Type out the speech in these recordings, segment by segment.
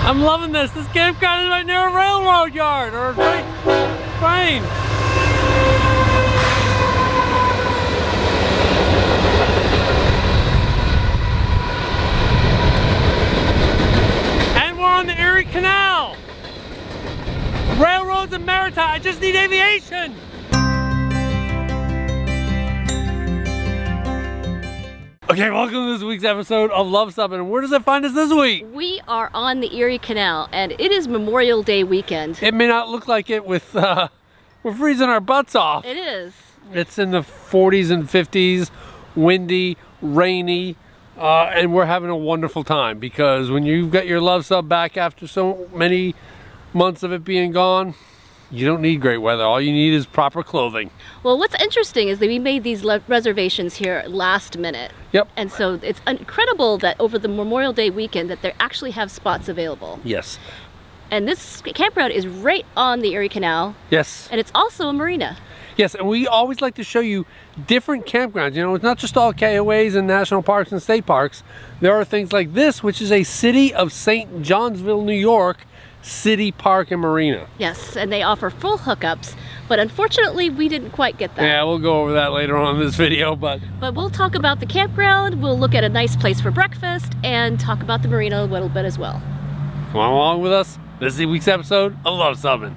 I'm loving this. This campground is right near a railroad yard or a train. And we're on the Erie Canal. Railroads and maritime. I just need aviation. Okay, welcome to this week's episode of Luv Subbin. Where does it find us this week? We are on the Erie Canal, and it is Memorial Day weekend. It may not look like it with, we're freezing our butts off. It is. It's in the 40s and 50s, windy, rainy, and we're having a wonderful time because when you've got your Luv Sub back after so many months of it being gone, you don't need great weather. All you need is proper clothing. Well, what's interesting is that we made these reservations here last minute. Yep. And so it's incredible that over the Memorial Day weekend that they actually have spots available. Yes. And this campground is right on the Erie Canal. Yes. And it's also a marina. Yes, and we always like to show you different campgrounds. You know, it's not just all KOAs and national parks and state parks. There are things like this, which is a City of St. Johnsville, New York, city park and marina. Yes, and they offer full hookups, but unfortunately we didn't quite get that. Yeah, we'll go over that later on in this video, but we'll talk about the campground, we'll look at a nice place for breakfast, and talk about the marina a little bit as well. Come on along with us. This is the week's episode of Luv Subbin.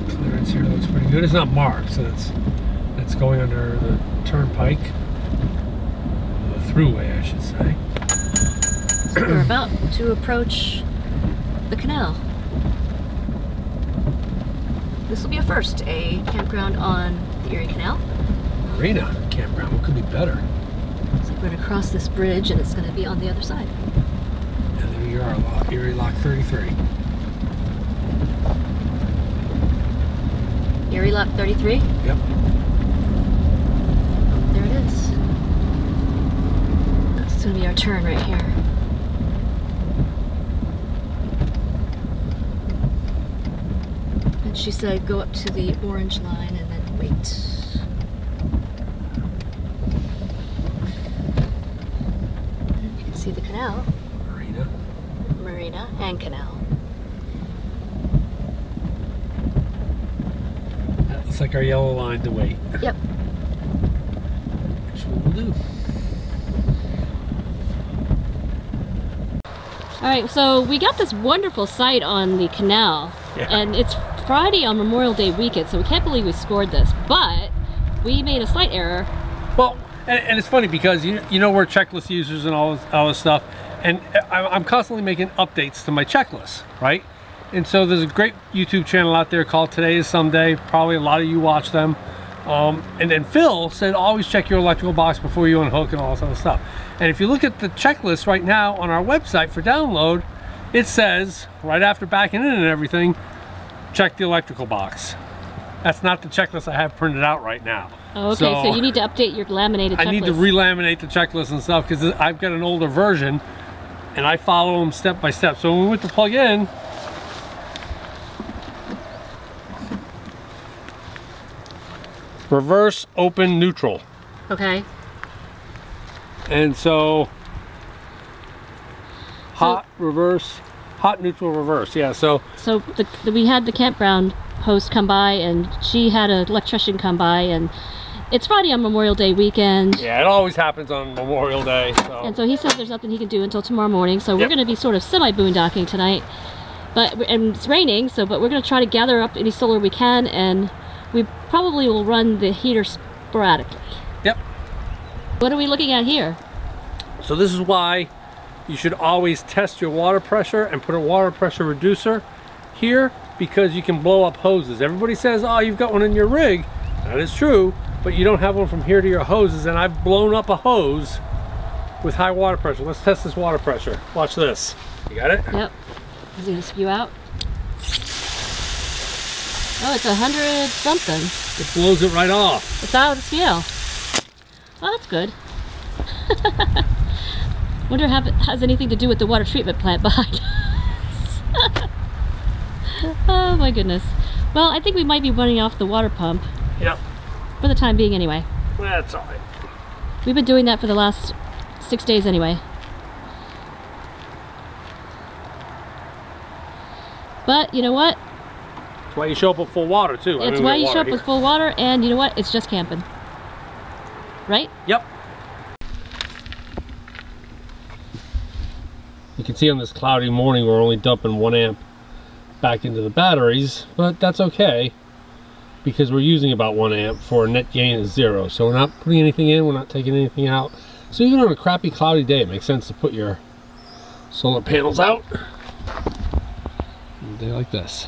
Clearance here looks pretty good. It's not marked, so it's going under the turnpike, the throughway, I should say. So we're about to approach the canal. This will be a first, a campground on the Erie Canal. Marina campground, what could be better? So we're going to cross this bridge and it's going to be on the other side. And there you are, Erie Lock 33. Erie Lock 33? Yep. There it is. That's going to be our turn right here. She said go up to the orange line and then wait. And you can see the canal. Marina and canal. That looks like our yellow line to wait. Yep. That's what we'll do. Alright, so we got this wonderful site on the canal. Yeah. And it's Friday on Memorial Day weekend, so we can't believe we scored this, but we made a slight error. Well, and it's funny because you know we're checklist users and all this stuff, and I'm constantly making updates to my checklist, right? And so there's a great YouTube channel out there called Today is Someday. Probably a lot of you watch them. And then Phil said always check your electrical box before you unhook and all this other stuff. And if you look at the checklist right now on our website for download, it says right after backing in and everything, check the electrical box. That's not the checklist I have printed out right now. Oh, okay, so you need to update your laminated checklist. I need to re-laminate the checklist and stuff because I've got an older version and I follow them step by step. So when we went to plug in, reverse, open, neutral. Okay. And so hot, reverse, hot, neutral, reverse. Yeah, so we had the campground host come by and she had an electrician come by, and it's Friday on Memorial Day weekend. Yeah, it always happens on Memorial Day. And so he said there's nothing he can do until tomorrow morning, so we're going to be sort of semi-boondocking tonight. And it's raining, but we're going to try to gather up any solar we can, and we probably will run the heater sporadically. Yep. What are we looking at here? So this is why you should always test your water pressure and put a water pressure reducer here, because you can blow up hoses. Everybody says, oh, you've got one in your rig. That is true, but you don't have one from here to your hoses, and I've blown up a hose with high water pressure. Let's test this water pressure. Watch this. You got it? Yep. Is it going to spew out? Oh, it's 100 something. It blows it right off. It's out of scale. Oh, that's good. Wonder if it has anything to do with the water treatment plant behind us. Oh my goodness. Well, I think we might be running off the water pump. Yep. For the time being anyway. That's all right. We've been doing that for the last 6 days anyway. But you know what? That's why you show up with full water too. It's why you show up with full water, and you know what? It's just camping. Right? Yep. You can see on this cloudy morning we're only dumping 1 amp back into the batteries, but that's okay because we're using about 1 amp for a net gain of 0. So we're not putting anything in, we're not taking anything out. So even on a crappy cloudy day, it makes sense to put your solar panels out. A day like this.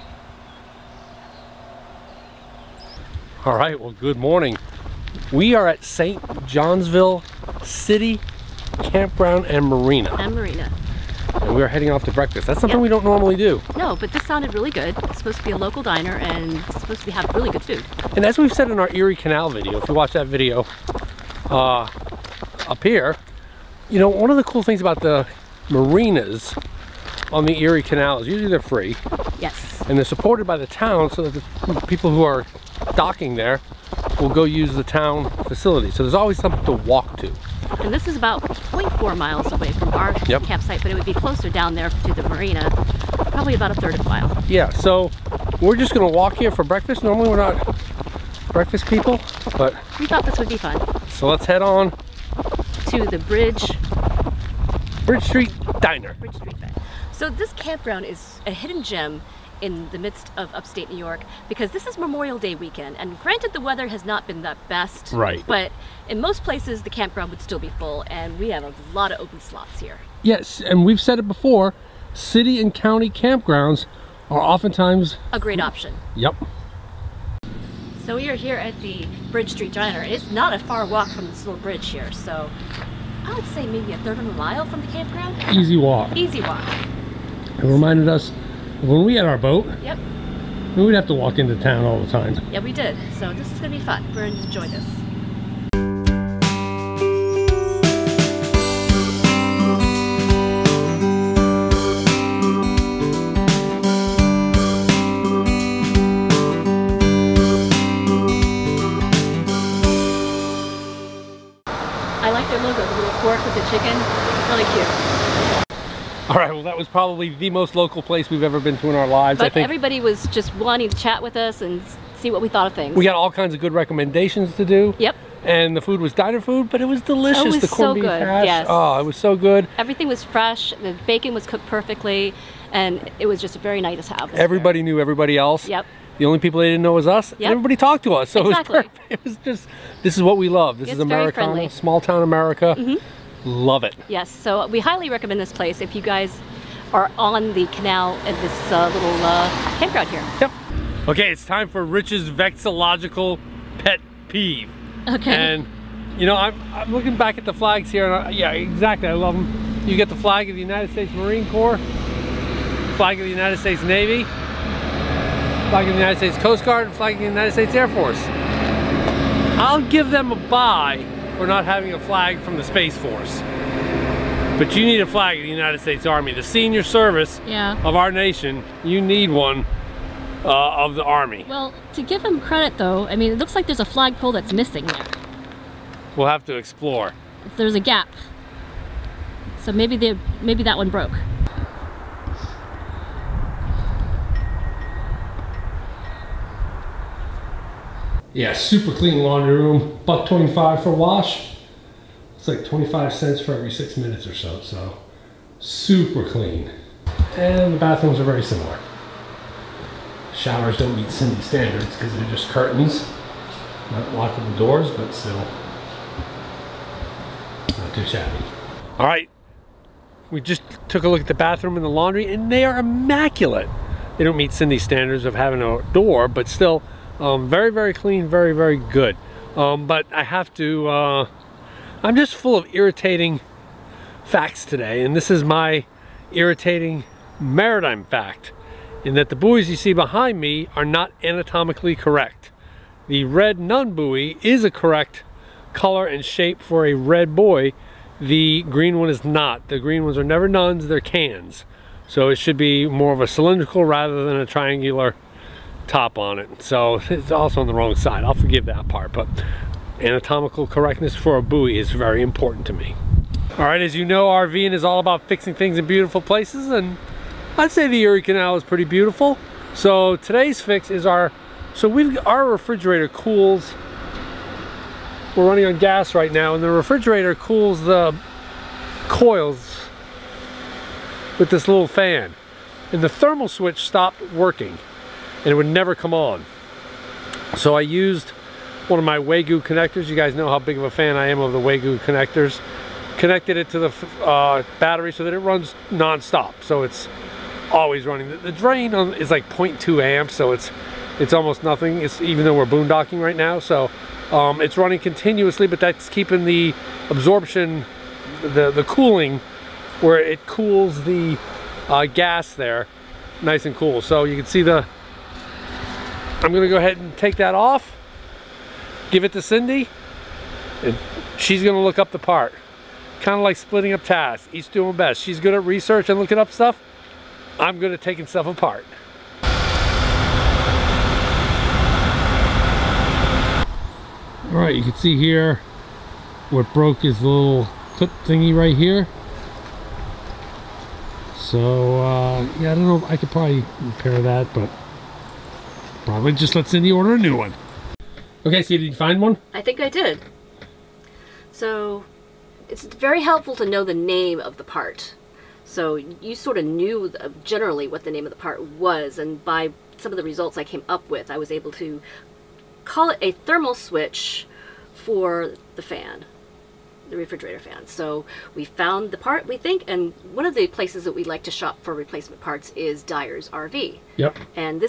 All right, well, good morning. We are at St. Johnsville City Campground and Marina. And we're heading off to breakfast. That's something we don't normally do. No, but this sounded really good. It's supposed to be a local diner and it's supposed to have really good food. And as we've said in our Erie Canal video, if you watch that video up here, you know, one of the cool things about the marinas on the Erie Canal is usually they're free. Yes. And they're supported by the town so that the people who are docking there will go use the town facility. So there's always something to walk to. And this is about 0.4 miles away from our campsite, but it would be closer down there to the marina, probably about 1/3 of a mile. Yeah, so we're just gonna walk here for breakfast. Normally we're not breakfast people, but we thought this would be fun. So let's head on to the Bridge Street Diner. So this campground is a hidden gem in the midst of upstate New York because this is Memorial Day weekend, and granted the weather has not been that best, right? But in most places the campground would still be full, and we have a lot of open slots here. Yes, and we've said it before, city and county campgrounds are oftentimes a great option. Yep. So we are here at the Bridge Street Diner. It's not a far walk from this little bridge here, so I would say maybe 1/3 of a mile from the campground. Easy walk. Easy walk. It reminded us of when we had our boat. Yep. We would have to walk into town all the time. Yeah, we did. So this is going to be fun. We're going to enjoy this. I like their logo, the little fork with the chicken. Really cute. All right, well, that was probably the most local place we've ever been to in our lives. But I think everybody was just wanting to chat with us and see what we thought of things. We got all kinds of good recommendations to do. Yep. And the food was diner food, but it was delicious. It was the corned beef hash. Yes. Oh, it was so good. Everything was fresh. The bacon was cooked perfectly, and it was just a very nice atmosphere. Everybody knew everybody else. Yep. The only people they didn't know was us. Yep. And everybody talked to us. So exactly. it was perfect. It was just, this is what we love. This is Americana, small town America. Mm-hmm. Love it. Yes, so we highly recommend this place if you guys are on the canal at this little campground here. Yep. Okay, it's time for Rich's Vexological Pet Peeve. Okay. And you know, I'm looking back at the flags here, and yeah, exactly, I love them. You get the flag of the United States Marine Corps, flag of the United States Navy, flag of the United States Coast Guard, and flag of the United States Air Force. I'll give them a bye for not having a flag from the Space Force. But you need a flag of the United States Army. The senior service of our nation, you need one of the Army. Well, to give them credit though, I mean, it looks like there's a flagpole that's missing there. We'll have to explore. There's a gap. So maybe that one broke. Yeah, super clean laundry room. $1.25 for wash. It's like 25 cents for every 6 minutes or so. So super clean. And the bathrooms are very similar. Showers don't meet Cindy standards because they're just curtains. Not lockable doors, but still not too shabby. All right, we just took a look at the bathroom and the laundry, and they are immaculate. They don't meet Cindy's standards of having a door, but still very, very clean, very, very good. But I have to, I'm just full of irritating facts today, and this is my irritating maritime fact, in that the buoys you see behind me are not anatomically correct. The red nun buoy is a correct color and shape for a red buoy. The green one is not. The green ones are never nuns, they're cans. So it should be more of a cylindrical rather than a triangular top on it. So it's also on the wrong side. I'll forgive that part, but anatomical correctness for a buoy is very important to me. All right, as you know, RVing is all about fixing things in beautiful places, and I'd say the Erie Canal is pretty beautiful. So today's fix is our refrigerator cools. We're running on gas right now, and the refrigerator cools the coils with this little fan. And the thermal switch stopped working, and it would never come on. So I used one of my Wagyu connectors. You guys know how big of a fan I am of the Wagyu connectors. Connected it to the battery so that it runs non-stop. So it's always running. The drain is like 0.2 amps, so it's almost nothing. It's even though we're boondocking right now, so it's running continuously, but that's keeping the absorption, the cooling, where it cools the gas there nice and cool. So you can see I'm gonna go ahead and take that off, give it to Cindy, and she's gonna look up the part. Kind of like splitting up tasks, each doing best. She's good at research and looking up stuff. I'm good at taking stuff apart. All right, you can see here what broke is the little clip thingy right here. So yeah, I don't know if I could probably repair that, but probably just let Cindy order a new one. Okay, so did you find one? I think I did. So it's very helpful to know the name of the part. So you sort of knew generally what the name of the part was, and by some of the results I came up with, I was able to call it a thermal switch for the fan, the refrigerator fan. So we found the part, we think, and one of the places that we like to shop for replacement parts is Dyer's RV. Yep. And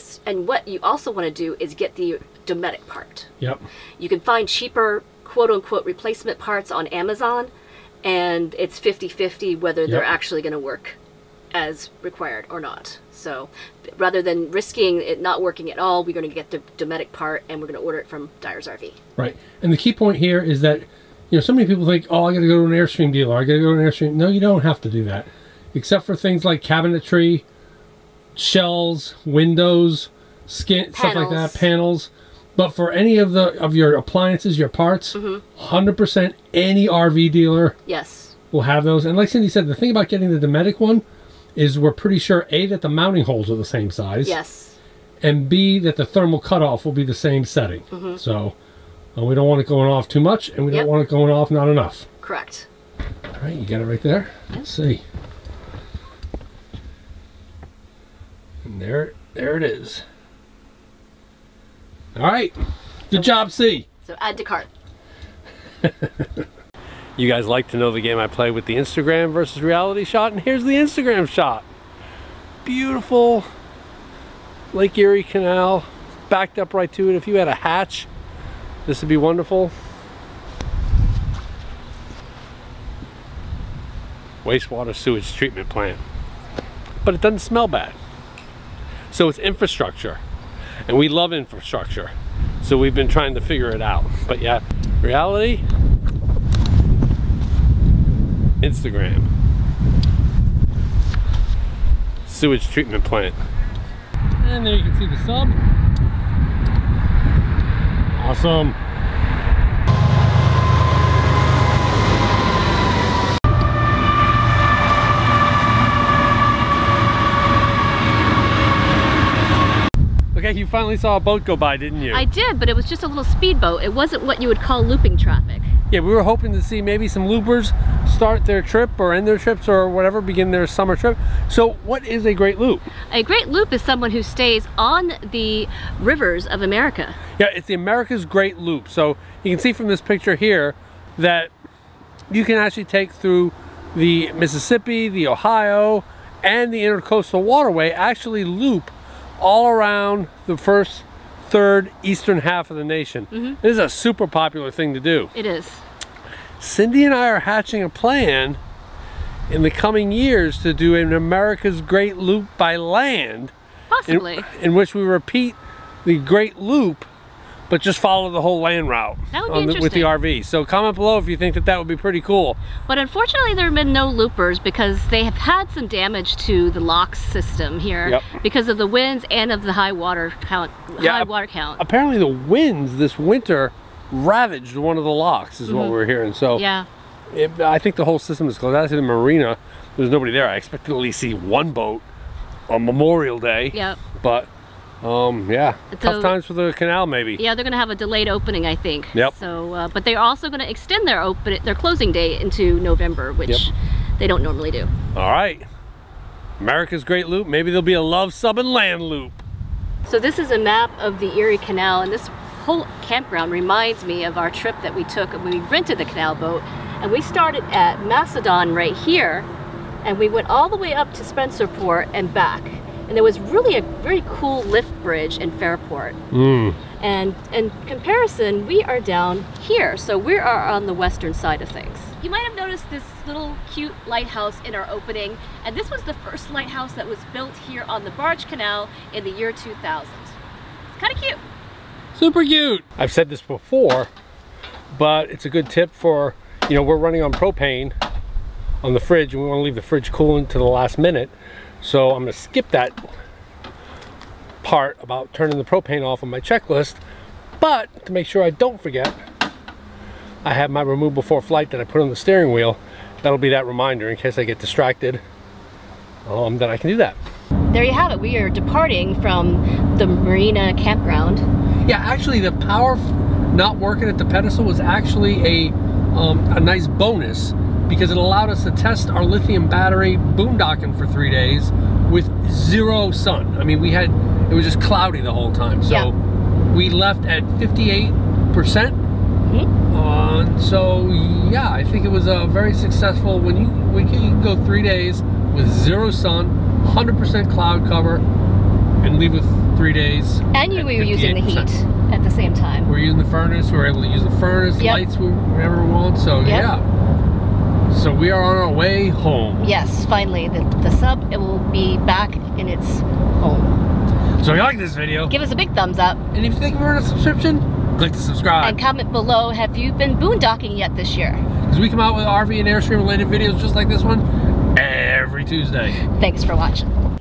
what you also want to do is get the Dometic part. Yep. You can find cheaper quote-unquote replacement parts on Amazon, and it's 50-50 whether they're actually going to work as required or not. So rather than risking it not working at all, we're going to get the Dometic part, and we're going to order it from Dyer's RV. Right. And the key point here is that, you know, so many people think, oh, I got to go to an Airstream dealer, I got to go to an Airstream. No, you don't have to do that. Except for things like cabinetry, shelves, windows, stuff like that, panels. But for any of your appliances, your parts, 100% any RV dealer will have those. And like Cindy said, the thing about getting the Dometic one is we're pretty sure A, that the mounting holes are the same size. Yes. And B, that the thermal cutoff will be the same setting. So we don't want it going off too much, and we don't want it going off not enough. Correct. All right, you got it right there. Let's see. And there it is. All right, good job, C. So add to cart. You guys like to know the game I play with the Instagram versus reality shot, and here's the Instagram shot. Beautiful Lake Erie Canal, backed up right to it. If you had a hatch, this would be wonderful. Wastewater sewage treatment plant. But it doesn't smell bad. So it's infrastructure. And we love infrastructure, so we've been trying to figure it out. But yeah, reality, Instagram, sewage treatment plant. And there you can see the sub. Awesome. Okay, you finally saw a boat go by, didn't you? I did, but it was just a little speedboat. It wasn't what you would call looping traffic. Yeah, we were hoping to see maybe some loopers start their trip or end their trips or whatever, begin their summer trip. So what is a great loop? A great loop is someone who stays on the rivers of America. Yeah, it's the America's Great Loop. So you can see from this picture here that you can actually take through the Mississippi, the Ohio, and the Intercoastal Waterway, actually loop all around the first third eastern half of the nation. It is a super popular thing to do. It is. Cindy and I are hatching a plan in the coming years to do an America's Great Loop by land. Possibly. In which we repeat the Great Loop, but just follow the whole land route. That would be interesting. With the RV. So comment below if you think that would be pretty cool. But unfortunately there have been no loopers because they have had some damage to the locks system here because of the winds and of the high water count. Apparently the winds this winter ravaged one of the locks is what we're hearing. So yeah, I think the whole system is closed. Out to the marina, there's nobody there. I expect to at least see one boat on Memorial Day. Yep. But yeah, So, tough times for the canal maybe. Yeah, they're going to have a delayed opening, I think. Yep. So, but they're also going to extend their closing date into November, which they don't normally do. All right. America's Great Loop. Maybe there'll be a Luv Subbin Land Loop. So this is a map of the Erie Canal, and this whole campground reminds me of our trip that we took when we rented the canal boat. And we started at Macedon right here, and we went all the way up to Spencerport and back. And there was really a very cool lift bridge in Fairport. And in comparison, we are down here. So we are on the western side of things. You might have noticed this little cute lighthouse in our opening. And this was the first lighthouse that was built here on the Barge Canal in the year 2000. It's kind of cute. Super cute. I've said this before, but it's a good tip for, you know, we're running on propane on the fridge and we want to leave the fridge cooling to the last minute. So I'm going to skip that part about turning the propane off on my checklist, but to make sure I don't forget, I have my remove before flight that I put on the steering wheel. That'll be that reminder in case I get distracted, that I can do that. There you have it. We are departing from the Marina campground. Yeah, actually the power not working at the pedestal was actually a nice bonus, because it allowed us to test our lithium battery boondocking for 3 days with 0 sun. I mean, it was just cloudy the whole time. So we left at 58%. So yeah, I think it was very successful. When you can go 3 days with 0 sun, 100% cloud cover, and leave with 3 days. And you were using the heat at the same time. We're using the furnace. We were able to use the furnace, lights whenever we want. So yeah. So we are on our way home. Yes, finally, the sub, it will be back in its home. So if you like this video, give us a big thumbs up. And if you think we're in a subscription, click to subscribe. And comment below, have you been boondocking yet this year? Because we come out with RV and Airstream related videos just like this one every Tuesday. Thanks for watching.